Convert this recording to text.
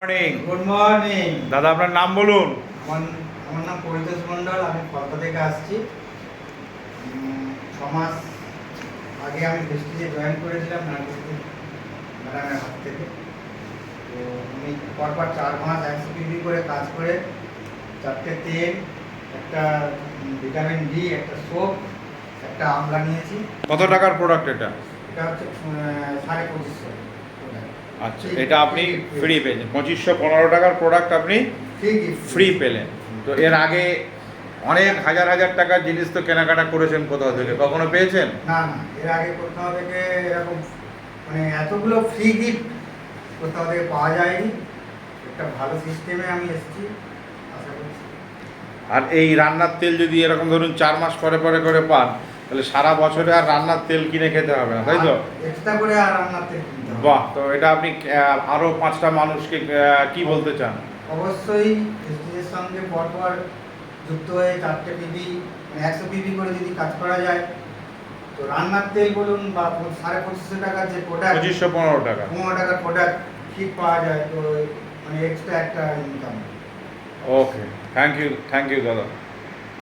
Morning. Good morning দাদা আপনার নাম বলুন। আমার নাম পরিতোষ মণ্ডল। আমি কলকাতা থেকে আসছি। 6 মাস আগে আমি প্রেস্টিজে জয়েন করেছিলাম নার্গিস ম্যাডামের হাত থেকে। তো আমি পরপর 4 মাস 100 করে কাজ করে 4টে তেল, একটা ভিটামিন ডি, একটা সোপ, একটা আমলা নিয়েছি। কত টাকার প্রোডাক্ট এটা? এটা হচ্ছে 2500। আচ্ছা, এটা আপনি ফ্রি পেয়েছেন। 2515 টাকার প্রোডাক্ট আপনি ফ্রি পেলেন। তো এর আগে অনেক হাজার হাজার টাকার জিনিস তো কেনাকাটা করেছেন কোথাও থেকে, কখনো পেয়েছেন? না না, এর আগে কোথাও থেকে এরকম মানে এতগুলো ফ্রি গিফট কোথাও থেকে পাওয়া যায়নি। একটা ভালো সিস্টেমে আমি এসেছি, আশা করছি। আর এই রান্নার তেল যদি এরকম ধরুন 4 মাস পরে পরে করে পান, তাহলে সারা বছরে আর রান্নার তেল কিনে খেতে হবে না, তাই তো? এক্সট্রা করে আর রান্নার তেল কিনতে হবে। বাহ! তো এটা আপনি আরো 5টা মানুষকে কি বলতে চান? অবশ্যই প্রেস্টিজের সঙ্গে পরপর যুক্ত হয়ে 4টে পিবি, 100 পিবি করে যদি কাজ করা যায়, তো রান্নার তেল বলুন বা 2500 টাকার যে প্রোডাক্ট, 2515 টাকা। 15 টাকার প্রোডাক্ট ঠিক পাওয়া যায়, তো মানে এক্সট্রা একটা ইনকাম। ওকে, থ্যাংক ইউ দাদা।